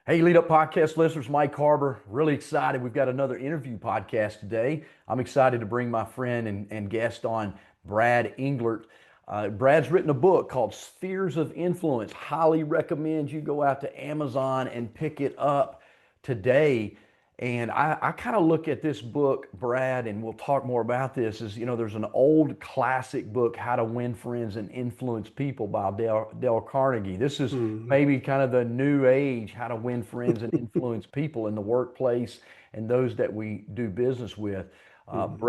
Hey, Lead Up Podcast listeners, Mike Harbour. Really excited. We've got another interview podcast today. I'm excited to bring my friend and guest on, Brad Englert. Brad's written a book called Spheres of Influence. Highly recommend you go out to Amazon and pick it up today. And I kind of look at this book, Brad, and we'll talk more about this. There's an old classic book, How to Win Friends and Influence People by Dale Carnegie. This is Mhm. maybe kind of the new age, how to win friends and influence people in the workplace and those that we do business with. Mhm.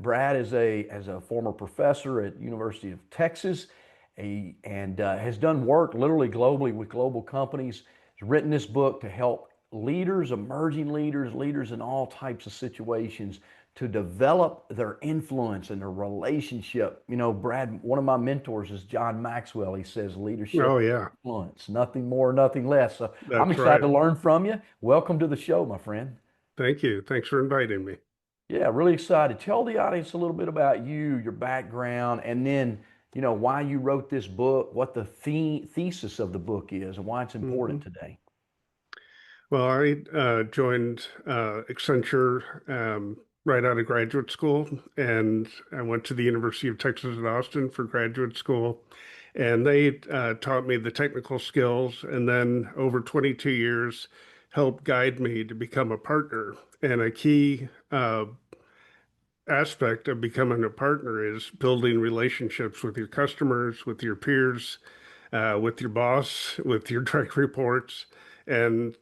Brad is a former professor at University of Texas, and has done work literally globally with global companies. He's written this book to help leaders, emerging leaders, leaders in all types of situations to develop their influence and their relationship. Brad, one of my mentors is John Maxwell. He says leadership Oh is yeah, influence, nothing more, nothing less. So I'm that's excited right. to learn from you. Welcome to the show, my friend. Thank you. Thanks for inviting me. Yeah, really excited. Tell the audience a little bit about you, your background, and then, why you wrote this book, what the thesis of the book is, and why it's important hmm today. Well, I joined Accenture right out of graduate school, and I went to the University of Texas at Austin for graduate school, and they taught me the technical skills, and then over 22 years helped guide me to become a partner. And a key aspect of becoming a partner is building relationships with your customers, with your peers, with your boss, with your direct reports. And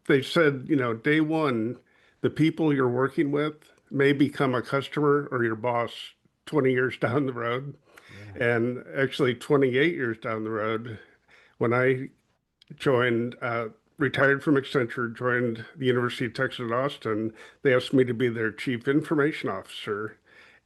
they said, day one, the people you're working with may become a customer or your boss 20 years down the road. Yeah. And actually, 28 years down the road, when I joined, retired from Accenture, joined the University of Texas at Austin. They asked me to be their chief information officer.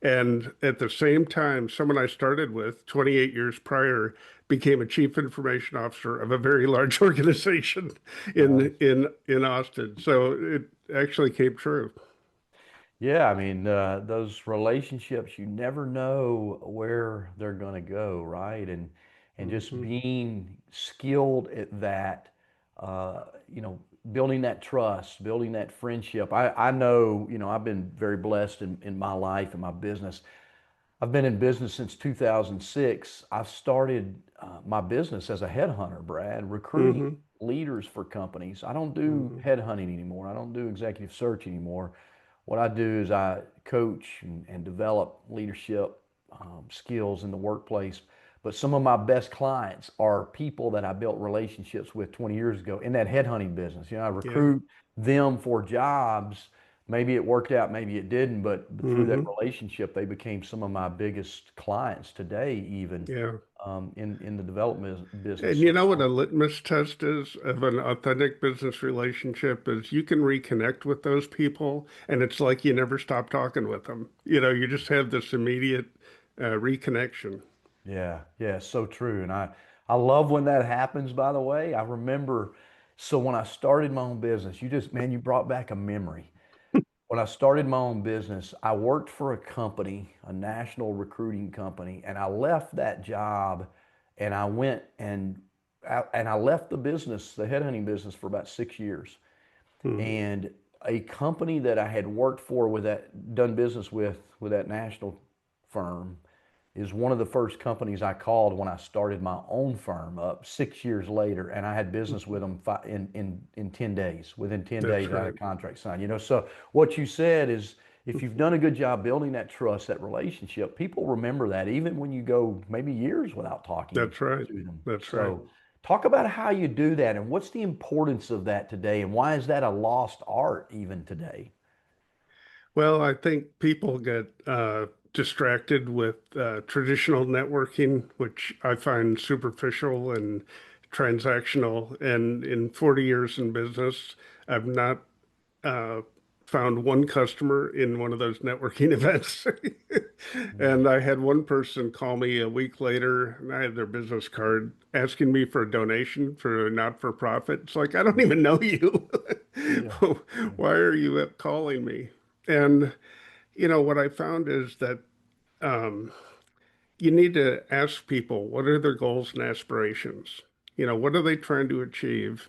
And at the same time, someone I started with 28 years prior became a chief information officer of a very large organization Nice. in Austin. So it actually came true. Yeah, I mean, those relationships, you never know where they're going to go, right? And just hmm being skilled at that, uh, you know, building that trust, building that friendship. I know, I've been very blessed in my life and my business. I've been in business since 2006. I started my business as a headhunter, Brad, recruiting hmm leaders for companies. I don't do hmm headhunting anymore. I don't do executive search anymore. What I do is I coach and develop leadership skills in the workplace. But some of my best clients are people that I built relationships with 20 years ago in that headhunting business. I Yeah. recruit them for jobs. Maybe it worked out, maybe it didn't, but through that hmm relationship, they became some of my biggest clients today, even Yeah. in the development business. And you know what a litmus test is of an authentic business relationship is you can reconnect with those people and it's like you never stop talking with them. You just have this immediate reconnection. Yeah, yeah, so true. And I love when that happens, by the way. I remember, so when I started my own business, man, you brought back a memory. When I started my own business, I worked for a company, a national recruiting company, and I left that job and I went and I left the business, the headhunting business, for about 6 years. Mhm. And a company that I had worked for with that, done business with that national firm, is one of the first companies I called when I started my own firm up 6 years later, and I had business with them in 10 days. Within 10 That's days, I had a right. contract signed. So what you said is, if you've done a good job building that trust, that relationship, people remember that even when you go maybe years without talking That's right. to them. That's right. So talk about how you do that and what's the importance of that today, and why is that a lost art even today? Well, I think people get distracted with traditional networking, which I find superficial and transactional. And in 40 years in business, I've not uh, found one customer in one of those networking events. Yeah. And I had one person call me a week later, and I had their business card asking me for a donation for a not-for-profit. It's like, I don't even know you. Yeah. Why are you calling me? And, what I found is that um, you need to ask people what are their goals and aspirations? What are they trying to achieve?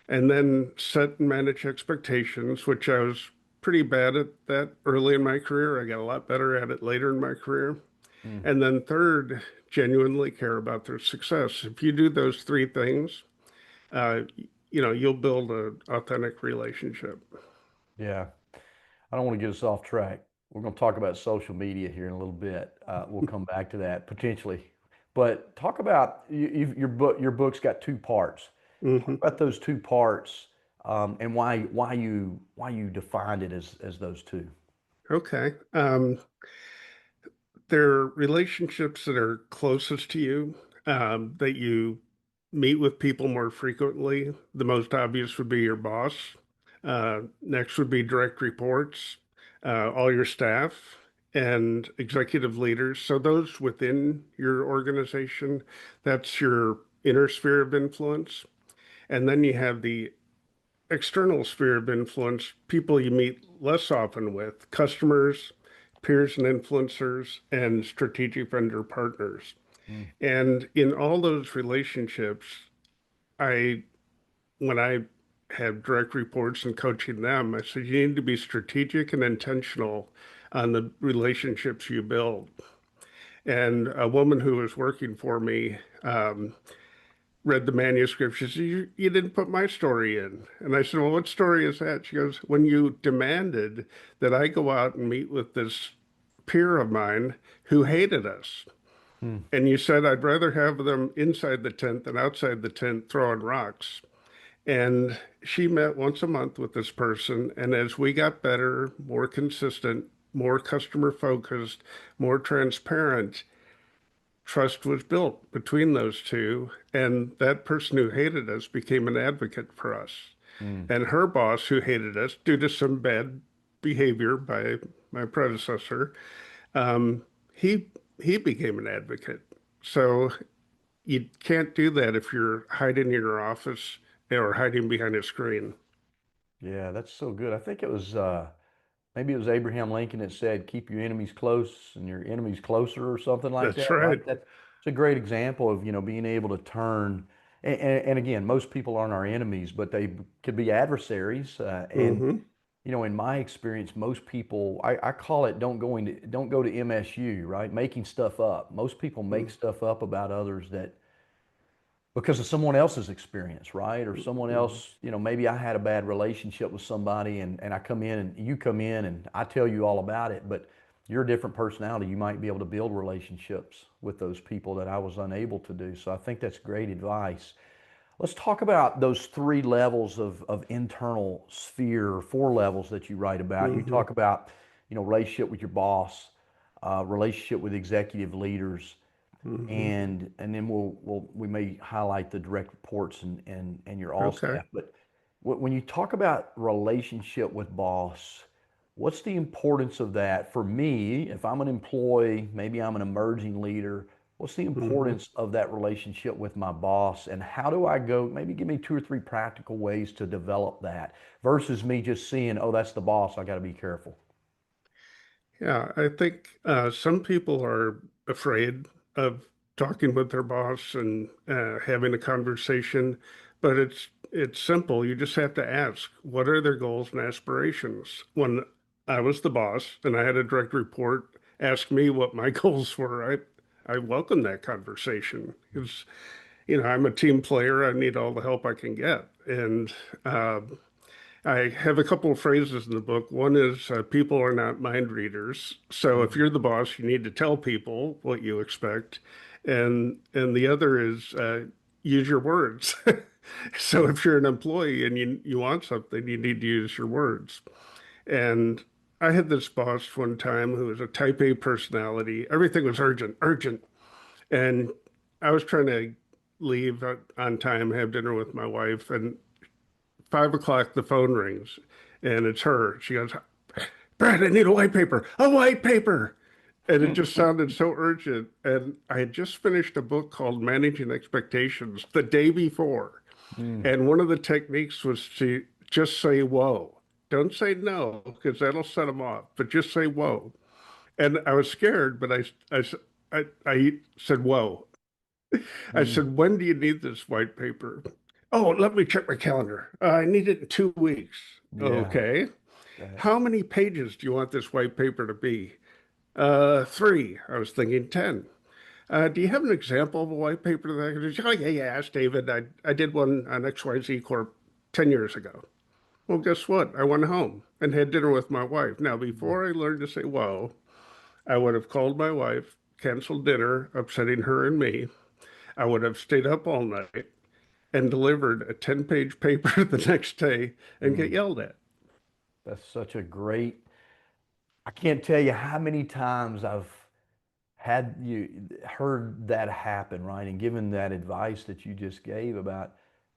and then set and manage expectations, which I was pretty bad at that early in my career. I got a lot better at it later in my career. Mm. And then third, genuinely care about their success. If you do those three things, uh, you'll build an authentic relationship. Yeah. I don't want to get us off track. We're going to talk about social media here in a little bit. We'll come back to that potentially. But talk about your book. Your book's got two parts. Talk Hmm. about those two parts and why you defined it as those two. Okay. They're relationships that are closest to you, that you meet with people more frequently. The most obvious would be your boss. Next would be direct reports, all your staff, and executive leaders. So those within your organization, that's your inner sphere of influence. And then you have the external sphere of influence, people you meet less often with, customers, peers and influencers, and strategic vendor partners. Mm. And in all those relationships, I, when I have direct reports and coaching them, I said, you need to be strategic and intentional on the relationships you build. And a woman who was working for me read the manuscript. She said, you didn't put my story in. And I said, well, what story is that? She goes, when you demanded that I go out and meet with this peer of mine who hated us. Mm. And you said, I'd rather have them inside the tent than outside the tent throwing rocks. And she met once a month with this person. And as we got better, more consistent, more customer focused, more transparent, trust was built between those two. And that person who hated us became an advocate for us. Mm. And her boss, who hated us due to some bad behavior by my predecessor, um, he he became an advocate. So you can't do that if you're hiding in your office or hiding behind a screen. Yeah, that's so good. I think it was maybe it was Abraham Lincoln that said, "Keep your enemies close and your enemies closer," or something like That's that, right? right. That's a great example of, being able to turn. And again, most people aren't our enemies, but they could be adversaries. And Hmm. in my experience, most people, I call it don't go to MSU, right? Making stuff up. Most people make stuff up about others that because of someone else's experience, right? Or someone Hmm. else, maybe I had a bad relationship with somebody and I come in and you come in and I tell you all about it, but you're a different personality. You might be able to build relationships with those people that I was unable to do. So I think that's great advice. Let's talk about those three levels of internal sphere, or four levels that you write about. You Hmm. talk about, relationship with your boss, relationship with executive leaders, Hmm. and then we may highlight the direct reports and your all Okay. staff. But when you talk about relationship with boss, what's the importance of that for me? If I'm an employee, maybe I'm an emerging leader. What's the Hmm. importance of that relationship with my boss, and how do I go? Maybe give me two or three practical ways to develop that versus me just seeing, oh, that's the boss. I got to be careful. Yeah, I think some people are afraid of talking with their boss and having a conversation, but it's simple. You just have to ask, what are their goals and aspirations? When I was the boss and I had a direct report ask me what my goals were, I welcome that conversation because I'm a team player. I need all the help I can get, and uh, I have a couple of phrases in the book. One is people are not mind readers. So if Mm. you're the boss, you need to tell people what you expect. And the other is use your words. So if you're an employee and you want something, you need to use your words. And I had this boss one time who was a type A personality. Everything was urgent, urgent. And I was trying to leave on time, have dinner with my wife, and 5 o'clock, the phone rings and it's her. She goes, Brad, I need a white paper, a white paper. And it just sounded so urgent. And I had just finished a book called Managing Expectations the day before. Mm. And one of the techniques was to just say, whoa. Don't say no, because that'll set them off, but just say, whoa. And I was scared, but I said, whoa. I Mm. said, when do you need this white paper? Oh, let me check my calendar. I need it in 2 weeks. Yeah. Okay. That, How many pages do you want this white paper to be? Three. I was thinking 10. Do you have an example of a white paper that I could do? Oh, yeah, yeah, ask David. I did one on XYZ Corp 10 years ago. Well, guess what? I went home and had dinner with my wife. Now, before I learned to say whoa, I would have called my wife, canceled dinner, upsetting her and me. I would have stayed up all night and delivered a 10-page paper the next day and get mm, yelled at. that's such a great, I can't tell you how many times I've had you heard that happen, right? And given that advice that you just gave about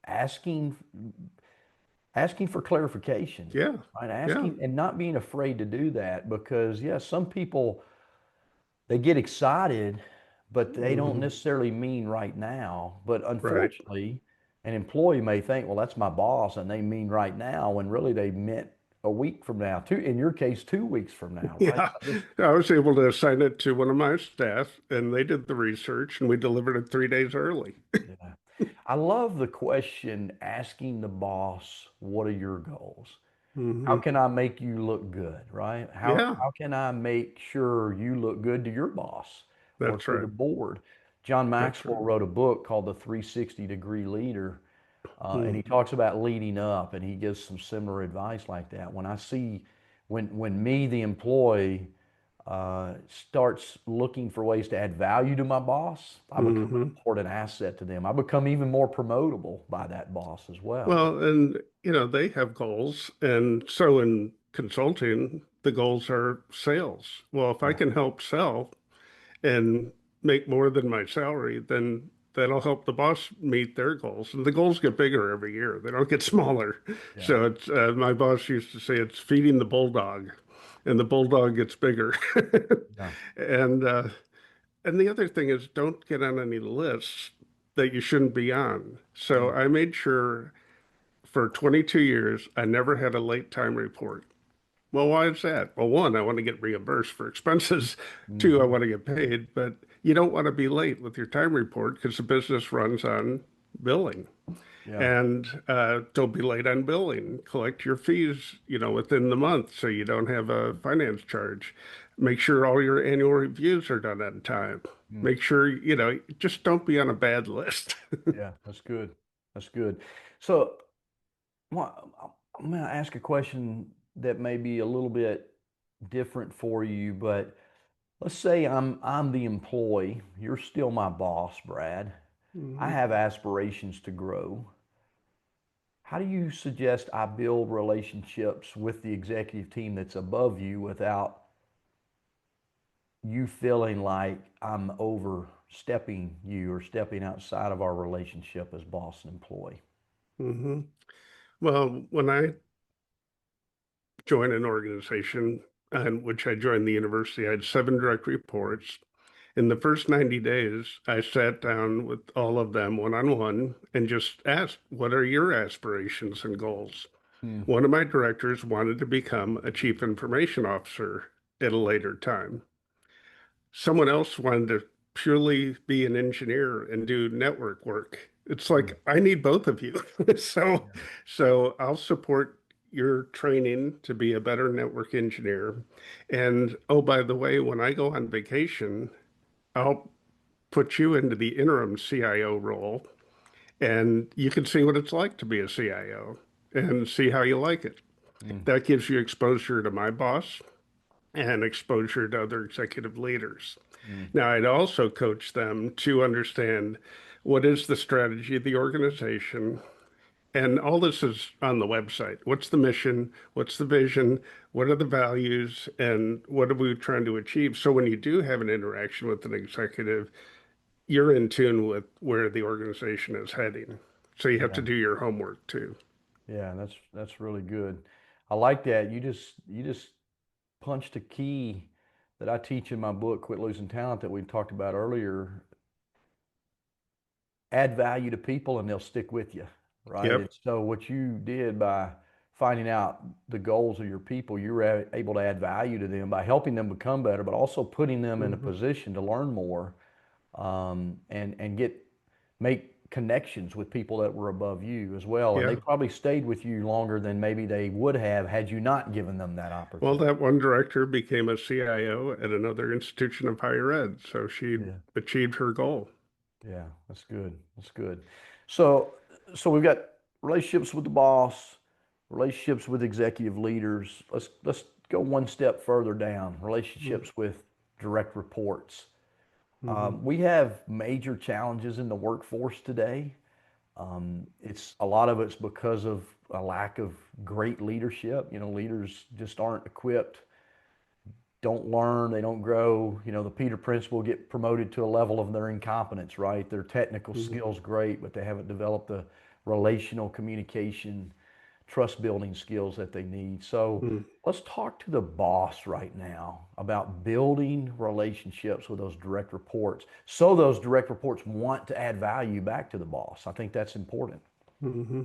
asking asking for clarification, Yeah, right? yeah. Asking and not being afraid to do that because yes, some people they get excited, but they don't Hmm. necessarily mean right now. But Right. unfortunately, an employee may think, well, that's my boss, and they mean right now, when really they meant a week from now, two, in your case, 2 weeks from now, right? Yeah, I was able to assign it to one of my staff, and they did the research, and we delivered it 3 days early. Yeah. I love the question asking the boss, what are your goals? How Hmm. can I make you look good, right? Yeah, How can I make sure you look good to your boss or that's to the right. board? John That's Maxwell right. wrote a book called The 360-Degree Leader, and he Hmm. talks about leading up, and he gives some similar advice like that. When I see, when me, the employee, starts looking for ways to add value to my boss, I become an Hmm. important asset to them. I become even more promotable by that boss as well. Well, and they have goals, and so in consulting, the goals are sales. Well, if I Yeah, can help sell and make more than my salary, then that'll help the boss meet their goals. And the goals get bigger every year; they don't get smaller. yeah, So it's my boss used to say it's feeding the bulldog, and the bulldog gets bigger. yeah. and uh, and the other thing is, don't get on any lists that you shouldn't be on. So Mm, I made sure for 22 years, I never had a late time report. Well, why is that? Well, one, I want to get reimbursed for expenses. Two, I mhm. want to get paid, but you don't want to be late with your time report because the business runs on billing. Yeah. And don't be late on billing. Collect your fees, within the month so you don't have a finance charge. Make sure all your annual reviews are done on time. Mm. Make sure, just don't be on a bad list. Yeah, that's good. That's good. So, I'm going to ask a question that may be a little bit different for you, but let's say I'm the employee. You're still my boss, Brad. I Mhm. have aspirations to grow. How do you suggest I build relationships with the executive team that's above you without you feeling like I'm overstepping you or stepping outside of our relationship as boss and employee? Mhm. Well, when I join an organization, and which I joined the university, I had 7 direct reports. In the first 90 days, I sat down with all of them one on one and just asked, what are your aspirations and goals? Hmm. One of my directors wanted to become a chief information officer at a later time. Someone else wanted to purely be an engineer and do network work. It's Hmm. like I need both of you. so Yeah. so I'll support your training to be a better network engineer. And oh, by the way, when I go on vacation, I'll put you into the interim CIO role and you can see what it's like to be a CIO and see how you like it. Hmm. That gives you exposure to my boss and exposure to other executive leaders. Hmm. Now, I'd also coach them to understand what is the strategy of the organization. And all this is on the website. What's the mission? What's the vision? What are the values? And what are we trying to achieve? So when you do have an interaction with an executive, you're in tune with where the organization is heading. So you have to Yeah. do your homework too. Yeah, that's really good. I like that. You just punched a key that I teach in my book, Quit Losing Talent, that we talked about earlier. Add value to people and they'll stick with you, right? And Yep. so what you did by finding out the goals of your people, you were able to add value to them by helping them become better, but also putting them in a Hmm. position to learn more, and get make connections with people that were above you as well. And they Yeah. probably stayed with you longer than maybe they would have had you not given them that Well, opportunity. that one director became a CIO at another institution of higher ed, so she Yeah. achieved her goal. Yeah, that's good. That's good. So, so we've got relationships with the boss, relationships with executive leaders. Let's go one step further down. Relationships with direct reports. Mm-hmm. We have major challenges in the workforce today. It's a lot of it's because of a lack of great leadership. You know, leaders just aren't equipped, don't learn, they don't grow. You know, the Peter Principle get promoted to a level of their incompetence, right? Their technical Mm-hmm. skills great, but they haven't developed the relational communication, trust building skills that they need. So Mm-hmm. let's talk to the boss right now about building relationships with those direct reports so those direct reports want to add value back to the boss. I think that's important. Mm-hmm.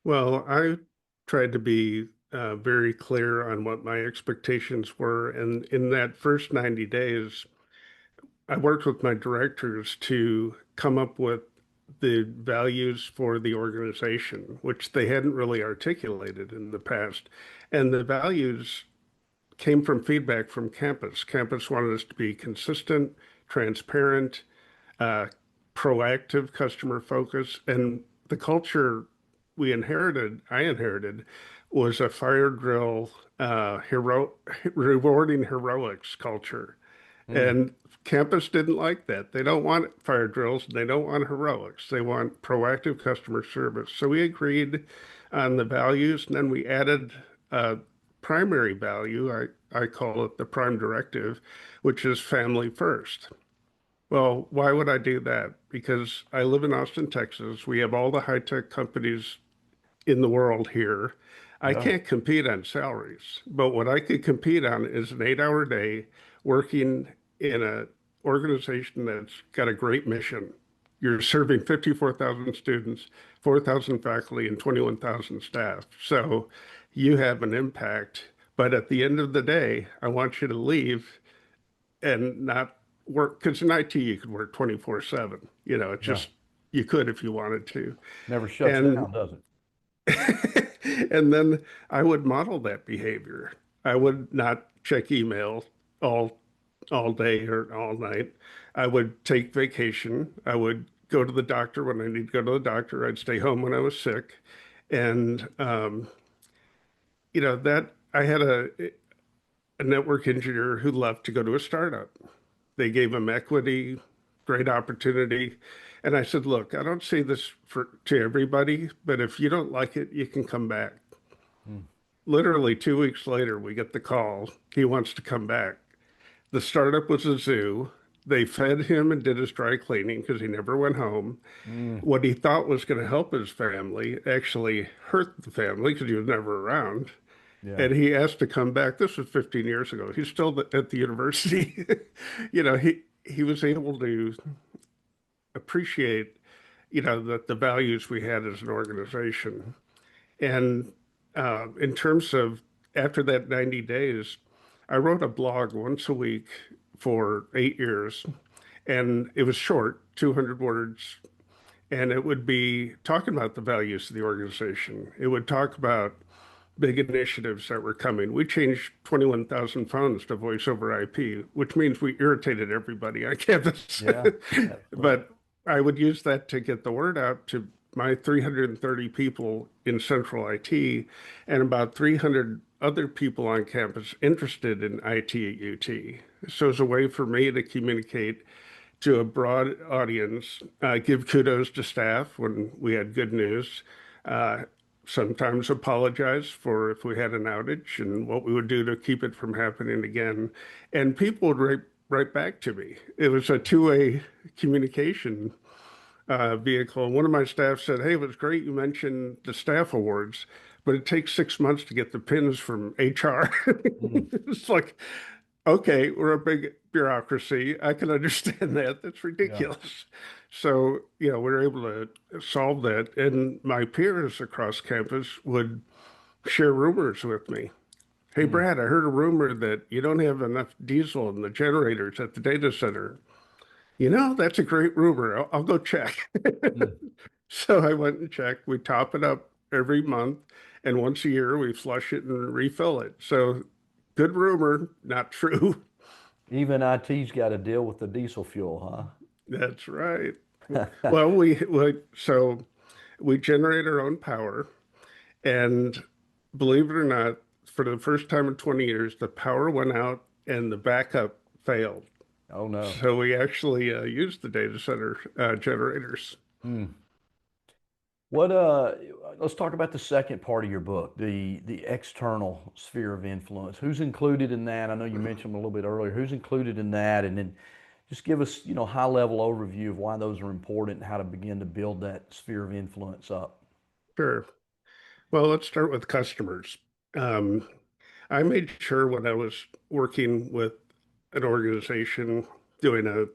Well, I tried to be very clear on what my expectations were. And in that first 90 days, I worked with my directors to come up with the values for the organization, which they hadn't really articulated in the past. And the values came from feedback from campus. Campus wanted us to be consistent, transparent, uh, proactive, customer focus, and the culture I inherited, was a fire drill, rewarding heroics culture. Mm, And campus didn't like that. They don't want fire drills. They don't want heroics. They want proactive customer service. So we agreed on the values, and then we added a primary value. I call it the prime directive, which is family first. Well, why would I do that? Because I live in Austin, Texas. We have all the high-tech companies in the world here. I yeah. can't compete on salaries, but what I could compete on is an 8-hour day working in an organization that's got a great mission. You're serving 54,000 students, 4,000 faculty, and 21,000 staff. So you have an impact. But at the end of the day, I want you to leave and not work, because in IT you could work 24/7. You know, it's Yeah. just, you could if you wanted to. Never shuts And down, does it? and then I would model that behavior. I would not check email all all day or all night. I would take vacation. I would go to the doctor when I need to go to the doctor. I'd stay home when I was sick. And that I had a network engineer who left to go to a startup. They gave him equity, great opportunity. And I said, look, I don't say this to everybody, but if you don't like it, you can come back. Mm, Literally 2 weeks later, we get the call. He wants to come back. The startup was a zoo. They fed him and did his dry cleaning because he never went home. mm, What he thought was going to help his family actually hurt the family because he was never around. yeah. And he asked to come back. This was 15 years ago. He's still at the university. He was able to appreciate, that the values we had as an organization. And in terms of after that 90 days, I wrote a blog once a week for 8 years, and it was short, 200 words, and it would be talking about the values of the organization. It would talk about big initiatives that were coming. We changed 21,000 phones to voice over IP, which means we irritated everybody on campus. Yeah. Absolutely. But I would use that to get the word out to my 330 people in central IT and about 300 other people on campus interested in IT at UT. So it's a way for me to communicate to a broad audience, give kudos to staff when we had good news, uh, sometimes apologize for if we had an outage and what we would do to keep it from happening again. And people would write back to me. It was a two-way communication vehicle. One of my staff said, "Hey, it was great you mentioned the staff awards, but it takes 6 months to get the pins from HR." Mm, It's like, okay, we're a big bureaucracy. I can understand that. That's yeah. ridiculous. So, we're able to solve that. And my peers across campus would share rumors with me. Hey, Mm, Brad, I heard a rumor that you don't have enough diesel in the generators at the data center. That's a great rumor. I'll go check. Mm. So I went and checked. We top it up every month, and once a year we flush it and refill it. So good rumor, not true. Even IT's got to deal with the diesel fuel, That's right. huh? Well, so we generate our own power, and believe it or not, for the first time in 20 years, the power went out and the backup failed. Oh no. So we actually used the data center generators. Hmm. What let's talk about the second part of your book, the external sphere of influence. Who's included in that? I know you mentioned a little bit earlier. Who's included in that? And then just give us, high level overview of why those are important and how to begin to build that sphere of influence up. Sure. Well, let's start with customers. Um, I made sure when I was working with an organization doing a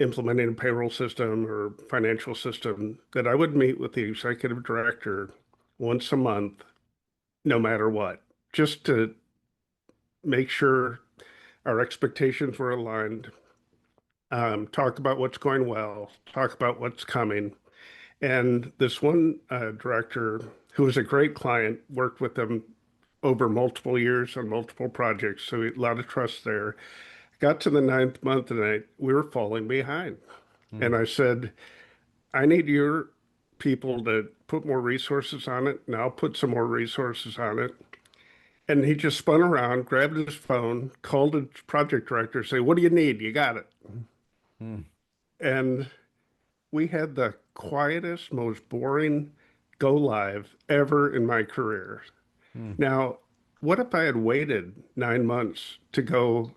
implementing a payroll system or financial system that I would meet with the executive director once a month, no matter what, just to make sure our expectations were aligned, talk about what's going well, talk about what's coming. And this one director, who was a great client, worked with them over multiple years on multiple projects. So a lot of trust there. Got to the ninth month and we were falling behind. Hmm. And I said, I need your people to put more resources on it, and I'll put some more resources on it. And he just spun around, grabbed his phone, called the project director, say, what do you need? You got it. Hmm. And we had the quietest, most boring go live ever in my career. Hmm. Now, what if I had waited 9 months to go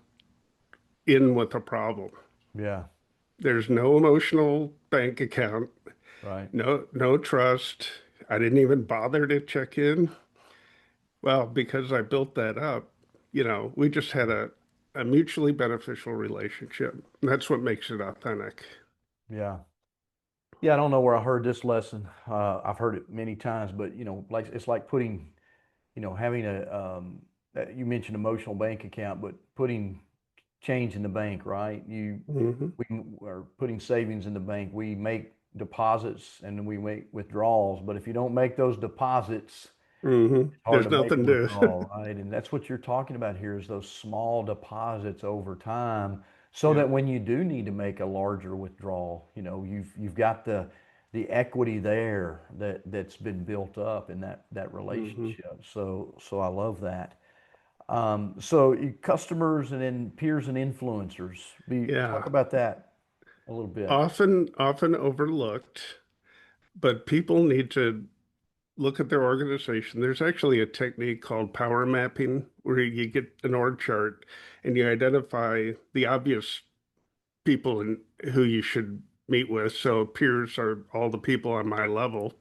in with a problem? Yeah, There's no emotional bank account, right. no trust. I didn't even bother to check in. Well, because I built that up, we just had a mutually beneficial relationship. And that's what makes it authentic. Yeah. Yeah, I don't know where I heard this lesson. I've heard it many times, but like it's like putting, having you mentioned emotional bank account, but putting change in the bank, right? Hmm. We are putting savings in the bank. We make deposits and we make withdrawals, but if you don't make those deposits, Hmm. it's hard There's to make a nothing to. withdrawal, right? And that's what you're talking about here is those small deposits over time, so Yeah. that when you do need to make a larger withdrawal, you've got the equity there that's been built up in that Hmm. relationship. So I love that. Customers and then peers and influencers. Yeah. Talk about that a little bit. Often overlooked, but people need to look at their organization. There's actually a technique called power mapping where you get an org chart and you identify the obvious people who you should meet with. So peers are all the people on my level.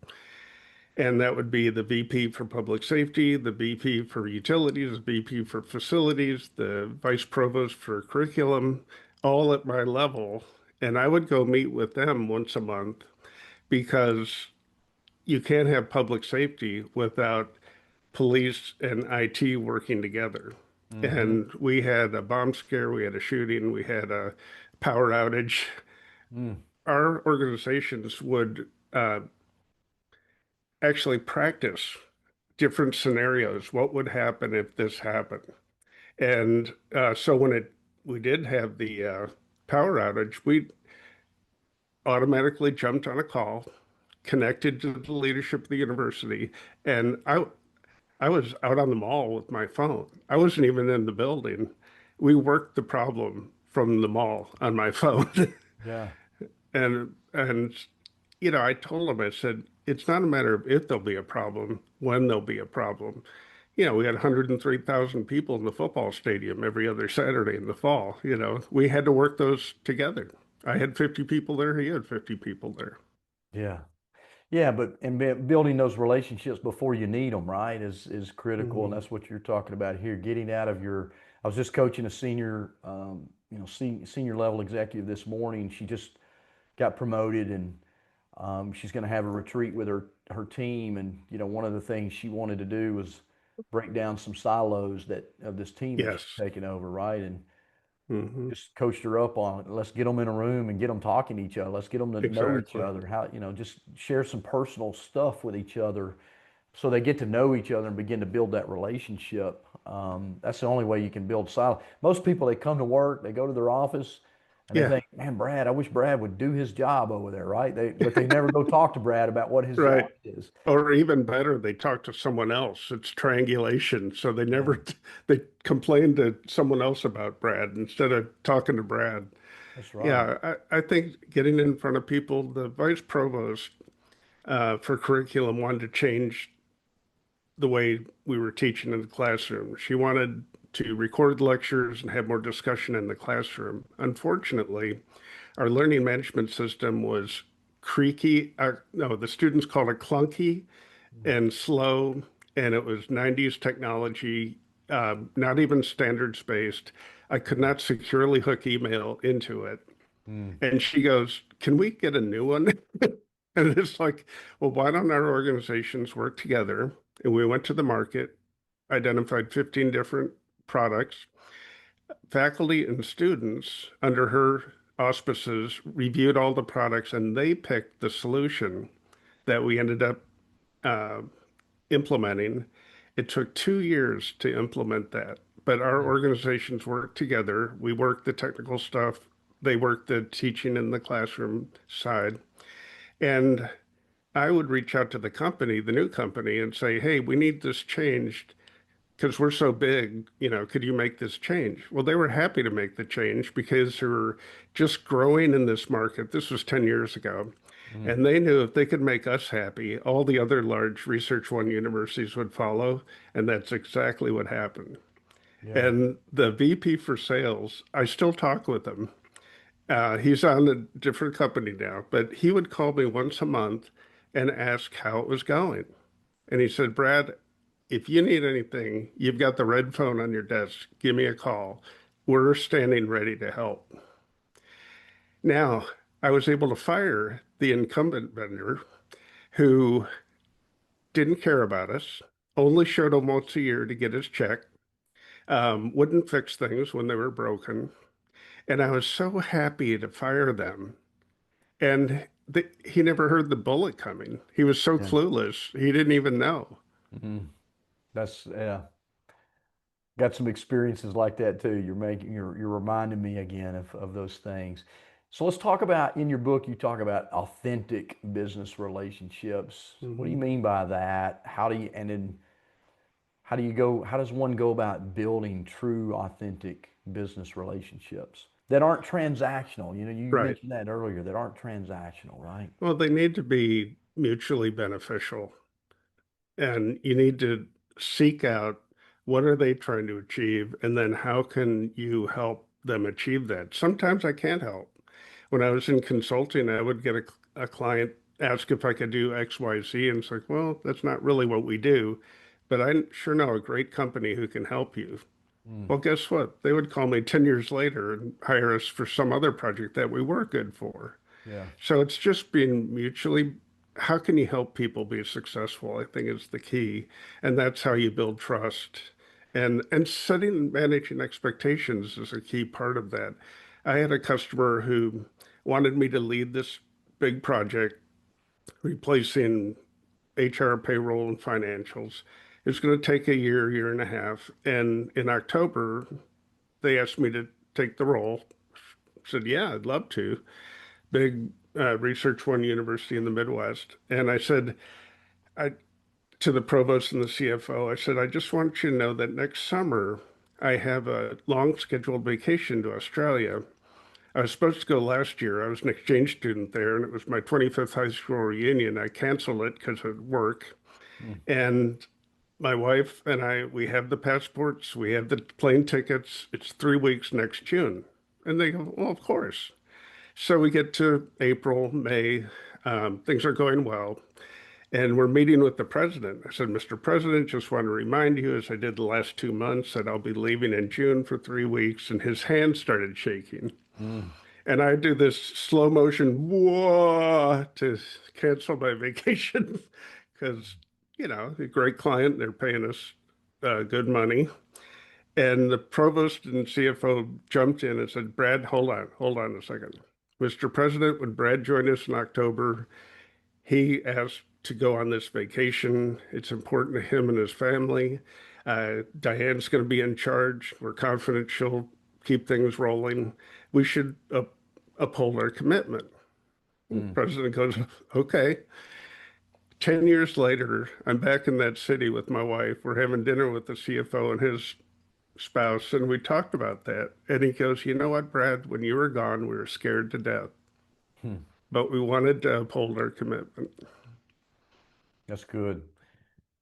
And that would be the VP for public safety, the VP for utilities, the VP for facilities, the vice provost for curriculum, all at my level. And I would go meet with them once a month because you can't have public safety without police and IT working together. Mm-hmm. And we had a bomb scare, we had a shooting, we had a power outage. Mm. Our organizations would actually practice different scenarios. What would happen if this happened? And so when we did have the power outage, we automatically jumped on a call, connected to the leadership of the university, and I was out on the mall with my phone. I wasn't even in the building. We worked the problem from the mall on my phone. Yeah. And I told him, I said, it's not a matter of if there'll be a problem, when there'll be a problem. We had 103,000 people in the football stadium every other Saturday in the fall. We had to work those together. I had 50 people there, he had 50 people there. Yeah. Yeah, but building those relationships before you need them, right, is critical, and Mhm. that's what you're talking about here. Getting out of your. I was just coaching a senior, senior level executive this morning. She just got promoted, and she's going to have a retreat with her team. And one of the things she wanted to do was break down some silos that of this team that she's Yes. taken over, right? And Hmm. Just coached her up on it. Let's get them in a room and get them talking to each other. Let's get them to know each Exactly. other. How, just share some personal stuff with each other so they get to know each other and begin to build that relationship. That's the only way you can build silence. Most people, they come to work, they go to their office, and they Yeah. think, "Man, Brad, I wish Brad would do his job over there, right?" But they never go talk to Brad about what his Right. job is. Or even better, they talk to someone else. It's triangulation. So they Yeah, never, they complain to someone else about Brad instead of talking to Brad. that's right. Yeah, I think getting in front of people, the vice provost for curriculum wanted to change the way we were teaching in the classroom. She wanted to record lectures and have more discussion in the classroom. Unfortunately, our learning management system was creaky. No, the students called it clunky and slow, and it was 90s technology, not even standards based. I could not securely hook email into it. Mm. And she goes, "Can we get a new one?" And it's like, well, why don't our organizations work together? And we went to the market, identified 15 different products. Faculty and students, under her auspices, reviewed all the products and they picked the solution that we ended up uh, implementing. It took 2 years to implement that, but our Mm. organizations worked together. We worked the technical stuff, they worked the teaching in the classroom side. And I would reach out to the company, the new company, and say, hey, we need this changed because we're so big, could you make this change? Well, they were happy to make the change because they were just growing in this market. This was 10 years ago. Mm. And they knew if they could make us happy, all the other large Research One universities would follow. And that's exactly what happened. Yeah. And the VP for sales, I still talk with him. He's on a different company now, but he would call me once a month and ask how it was going. And he said, Brad, if you need anything, you've got the red phone on your desk. Give me a call. We're standing ready to help. Now, I was able to fire the incumbent vendor who didn't care about us, only showed him once a year to get his check, wouldn't fix things when they were broken. And I was so happy to fire them. And he never heard the bullet coming. He was so Yeah. clueless, he didn't even know. Mhm. That's yeah. Got some experiences like that too. You're reminding me again of those things. So let's talk about in your book you talk about authentic business relationships. What do you Mhm. mean by that? How do you and then how does one go about building true authentic business relationships that aren't transactional? You Right. mentioned that earlier, that aren't transactional, right? Well, they need to be mutually beneficial, and you need to seek out what are they trying to achieve, and then how can you help them achieve that. Sometimes I can't help. When I was in consulting, I would get a client ask if I could do X, Y, Z, and it's like, well, that's not really what we do, but I sure know a great company who can help you. Mm, Well, guess what? They would call me 10 years later and hire us for some other project that we were good for. yeah. So it's just being mutually, how can you help people be successful? I think is the key. And that's how you build trust. And setting and managing expectations is a key part of that. I had a customer who wanted me to lead this big project, replacing HR, payroll, and financials. It's going to take a year, year and a half. And in October, they asked me to take the role. I said, yeah, I'd love to. Big Research One university in the Midwest. And I said, I to the provost and the CFO, I said, I just want you to know that next summer I have a long scheduled vacation to Australia. I was supposed to go last year. I was an exchange student there, and it was my 25th high school reunion. I canceled it because of work. Mm, And my wife and I, we have the passports, we have the plane tickets. It's 3 weeks next June. And they go, well, of course. So we get to April, May, things are going well. And we're meeting with the president. I said, Mr. President, just want to remind you, as I did the last 2 months, that I'll be leaving in June for 3 weeks. And his hand started shaking. mm, And I do this slow motion, whoa, to cancel my vacation because, a great client, they're paying us good money. And the provost and CFO jumped in and said, Brad, hold on a second. Mr. President, when Brad joined us in October, he asked to go on this vacation. It's important to him and his family. Diane's going to be in charge. We're confident she'll keep things rolling. We should uphold our commitment. The Mm. president goes, okay. 10 years later, I'm back in that city with my wife. We're having dinner with the CFO and his spouse, and we talked about that. And he goes, you know what, Brad, when you were gone, we were scared to death, Hmm. but we wanted to uphold our commitment. That's good.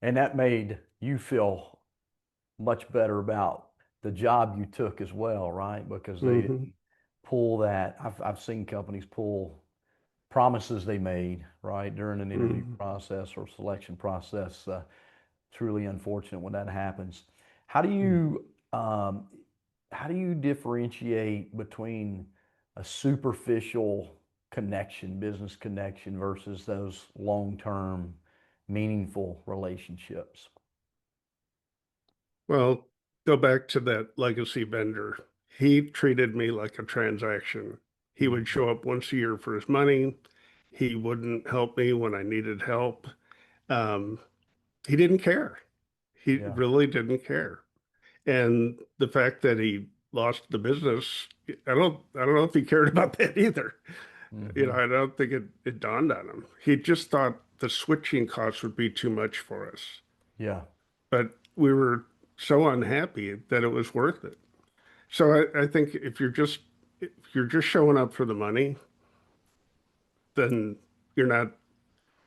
And that made you feel much better about the job you took as well, right? Because they Mm-hmm. didn't pull that. I've seen companies pull promises they made, right, during an interview Mm-hmm. process or selection process. Truly unfortunate when that happens. How do you um, how do you differentiate between a superficial connection, business connection, versus those long-term, meaningful relationships? Well, go back to that legacy vendor. He treated me like a transaction. He would Mhm. show up once a year for his money. He wouldn't help me when I needed help. Um, he didn't care. He Yeah. really didn't care. And the fact that he lost the business, I don't know if he cared about that either. You know, Hmm. I don't think it dawned on him. He just thought the switching costs would be too much for us. Yeah. But we were so unhappy that it was worth it. So I think if you're just showing up for the money, then you're not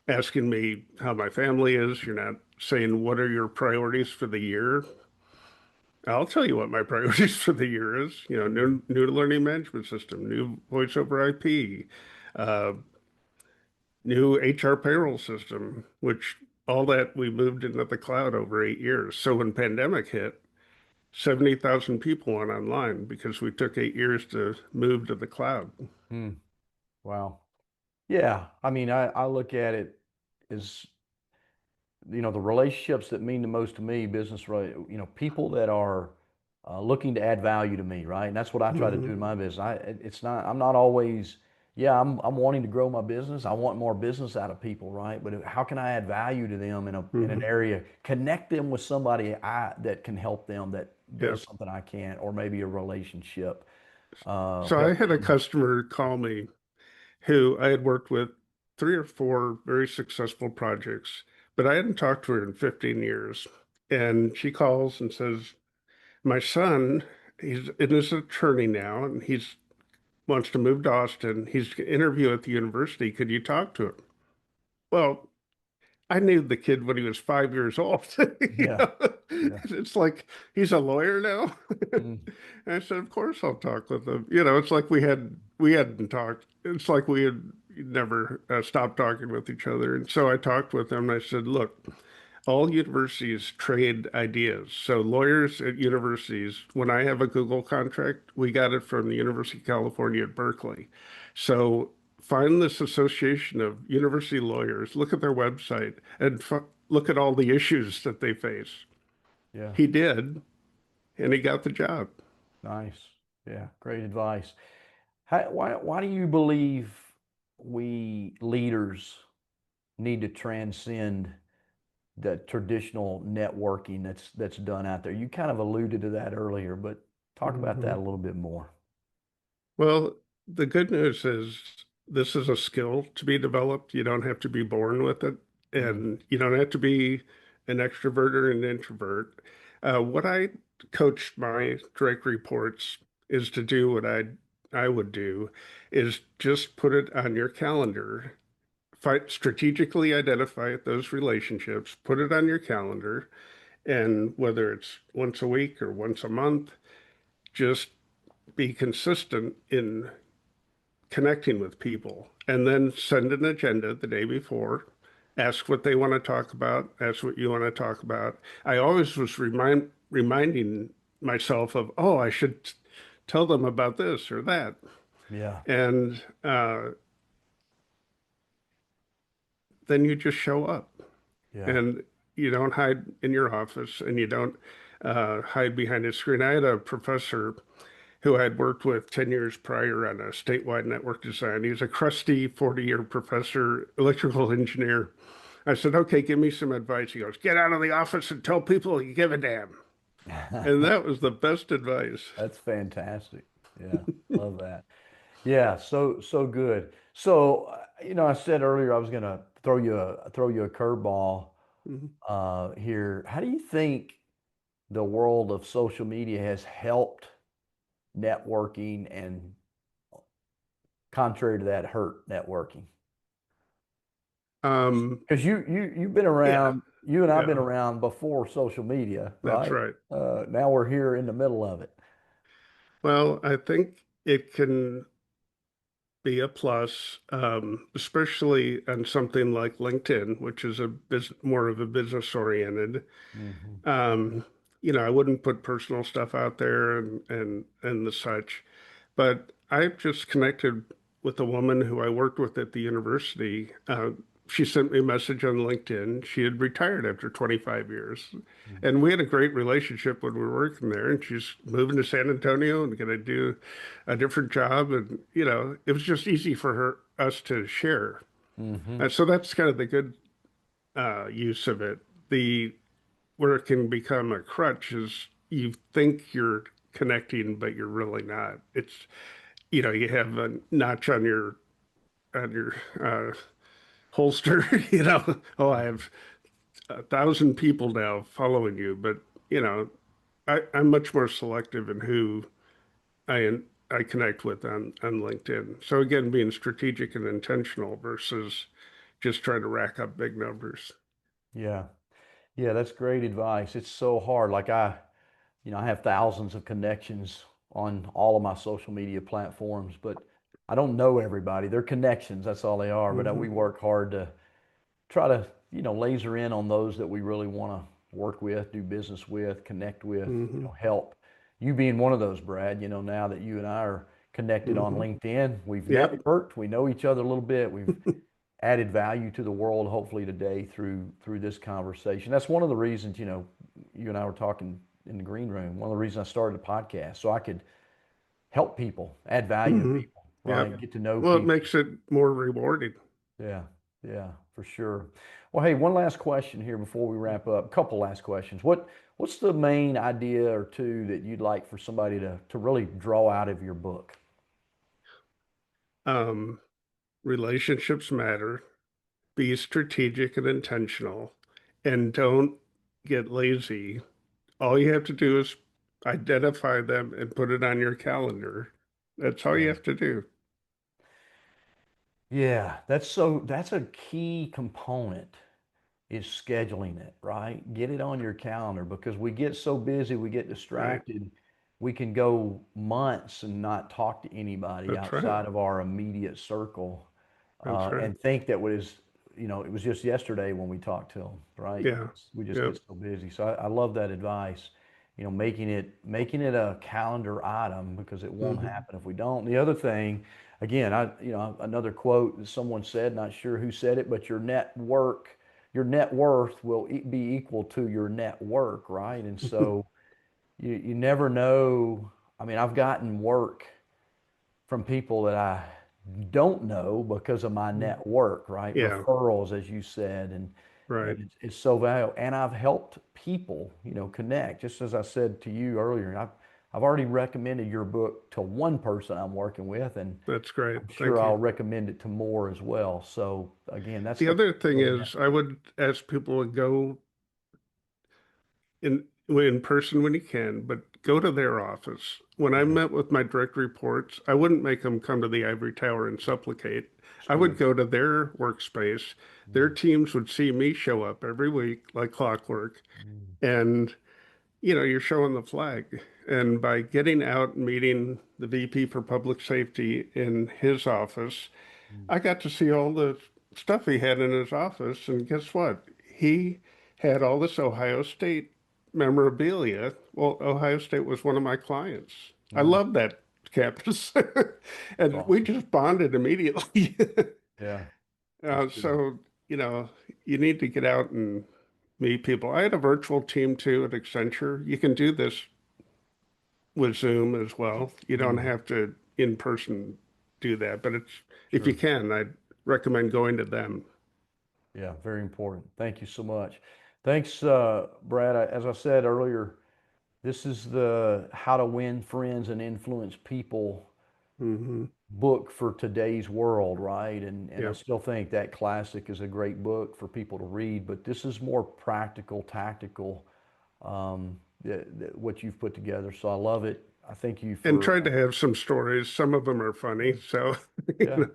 asking me how my family is. You're not saying what are your priorities for the year. I'll tell you what my priorities for the year is. You know, Mhm. new learning management system, new voice over IP, uh, new HR payroll system, which all that we moved into the cloud over 8 years. So when pandemic hit, 70,000 people went online because we took 8 years to move to the cloud. Mm. Wow. Yeah. I mean, I look at it as, the relationships that mean the most to me, people that are looking to add value to me, right? And that's what I try to do Mhm. in my business. I'm not always, yeah, I'm wanting to grow my business. I want more business out of people, right? But how can I add value to them in an Mhm. area, connect them with somebody that can help them that Yeah. does something I can't, or maybe a relationship, So I help had a them. customer call me who I had worked with 3 or 4 very successful projects, but I hadn't talked to her in 15 years. And she calls and says, my son, he's in his attorney now, and he's wants to move to Austin. He's going to interview at the university. Could you talk to him? Well, I knew the kid when he was 5 years old. You Yeah, know, yeah. it's like he's a lawyer now. Mm, And I said, of course I'll talk with him. You know, it's like we hadn't talked. It's like we had never stopped talking with each other. And so I talked with him and I said, look, all universities trade ideas. So lawyers at universities, when I have a Google contract, we got it from the University of California at Berkeley. So find this association of university lawyers, look at their website, and look at all the issues that they face. yeah. He did, and he got the job. Nice. Yeah, great advice. Why do you believe we leaders need to transcend the traditional networking that's done out there? You kind of alluded to that earlier, but talk about that Mhm. a little bit more. Well, the good news is this is a skill to be developed. You don't have to be born with it, Mm, and you don't have to be an extrovert or an introvert. What I coached my direct reports is to do what I would do is just put it on your calendar. Strategically identify those relationships, put it on your calendar, and whether it's once a week or once a month, just be consistent in connecting with people and then send an agenda the day before, ask what they want to talk about, ask what you want to talk about. I always was reminding myself of, oh, I should tell them about this or that. yeah, And then you just show up yeah. and you don't hide in your office and you don't. hide behind a screen. I had a professor who I had worked with 10 years prior on a statewide network design. He was a crusty 40-year professor, electrical engineer. I said, okay, give me some advice. He goes, get out of the office and tell people you give a damn. And that was the best advice. That's fantastic. Yeah, love that. Yeah, so good. So, I said earlier I was gonna throw you a curveball Mhm. here. How do you think the world of social media has helped networking and, contrary to that, hurt networking? Um, Because you've been yeah, around, you and I've been yeah, around before social media, that's right? right. Now we're here in the middle of it. Well, I think it can be a plus, especially on something like LinkedIn, which is more of a business oriented. Hmm. Um, I wouldn't put personal stuff out there and the such, but I've just connected with a woman who I worked with at the university. She sent me a message on LinkedIn. She had retired after 25 years. And we had a great relationship when we were working there. And she's moving to San Antonio and going to do a different job. And, it was just easy for us to share. Hmm. And so that's kind of the good use of it. The Where it can become a crutch is you think you're connecting, but you're really not. You have a notch on your holster. Oh, I have 1,000 people now following you, but you know, I'm much more selective in who I I connect with on LinkedIn. So again, being strategic and intentional versus just trying to rack up big numbers. Yeah. Yeah, that's great advice. It's so hard. Like I have thousands of connections on all of my social media platforms, but I don't know everybody. They're connections. That's all they are. But Hmm. we work hard to try to, laser in on those that we really want to work with, do business with, connect with, Hmm. help. You being one of those, Brad, now that you and I are connected on Hmm. LinkedIn, we've Yep. networked, we know each other a little bit. We've added value to the world, hopefully today through this conversation. That's one of the reasons, you and I were talking in the green room. One of the reasons I started a podcast so I could help people, add value to Hmm. people, right? Yep. Get to know Well, it people. makes it more rewarding. Yeah, yeah, for sure. Well, hey, one last question here before we wrap up. A couple last questions. What's the main idea or two that you'd like for somebody to really draw out of your book? Um, Relationships matter. Be strategic and intentional, and don't get lazy. All you have to do is identify them and put it on your calendar. That's all you Yeah. have to do. Yeah, that's a key component is scheduling it, right? Get it on your calendar because we get so busy, we get Right. distracted. We can go months and not talk to anybody That's right. outside of our immediate circle, That's right. and think that it was just yesterday when we talked to them, right? Yeah. We just Yep. get so busy. So I love that advice. Making it a calendar item because it won't Hmm. happen if we don't. The other thing, again, another quote that someone said, not sure who said it, but your net worth will be equal to your net work, right? And so you never know. I mean, I've gotten work from people that I don't know because of my network, right? Yeah. Referrals, as you said, Right. and it's so valuable. And I've helped people, connect. Just as I said to you earlier, I've already recommended your book to one person I'm working with, and That's great. I'm sure Thank you. I'll recommend it to more as well. So again, that's The the other thing power of the is, I network. would ask people to go in person when you can, but go to their office. When I Yeah, met with my direct reports, I wouldn't make them come to the ivory tower and supplicate. it's I would good. go to their workspace. Their Mm, teams would see me show up every week like clockwork, mm, and you're showing the flag. And by getting out and meeting the VP for public safety in his office, mm, I got to see all the stuff he had in his office. And guess what? He had all this Ohio State memorabilia. Well, Ohio State was one of my clients. I mm. love that campus. It's And we awesome. just bonded immediately. Yeah, that's good. So, you need to get out and meet people. I had a virtual team too at Accenture. You can do this with Zoom as well. You don't Mhm. have to in person do that, but it's if you Sure. can, I'd recommend going to them. Yeah, very important. Thank you so much. Thanks, Brad. As I said earlier, this is the How to Win Friends and Influence People Hmm. book for today's world, right? And I Yeah. still think that classic is a great book for people to read, but this is more practical, tactical, what you've put together. So I love it. I thank you And for, tried to have some stories. Some of them are funny. So, you yeah, know.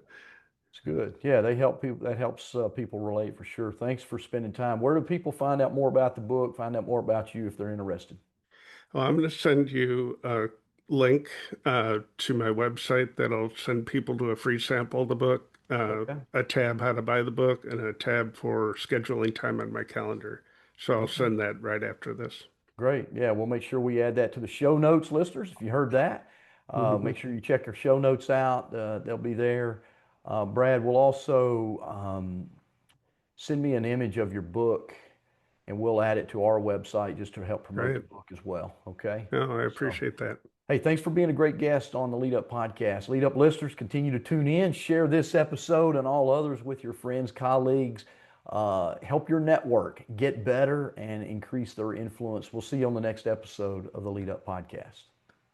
it's good. Yeah, they help people. That helps people relate for sure. Thanks for spending time. Where do people find out more about the book, find out more about you if they're interested? Well, I'm going to send you a link to my website that'll send people to a free sample of the book, Okay. a tab how to buy the book, and a tab for scheduling time on my calendar. So I'll Okay. send that right after this. Great. Yeah, we'll make sure we add that to the show notes, listeners. If you heard that, Hmm. make sure you check our show notes out. They'll be there. Brad will also send me an image of your book, and we'll add it to our website just to help promote the Right. book as well. Okay. No, I So, appreciate that. hey, thanks for being a great guest on the Lead Up podcast. Lead Up listeners, continue to tune in, share this episode and all others with your friends, colleagues. Help your network get better and increase their influence. We'll see you on the next episode of the Lead Up podcast.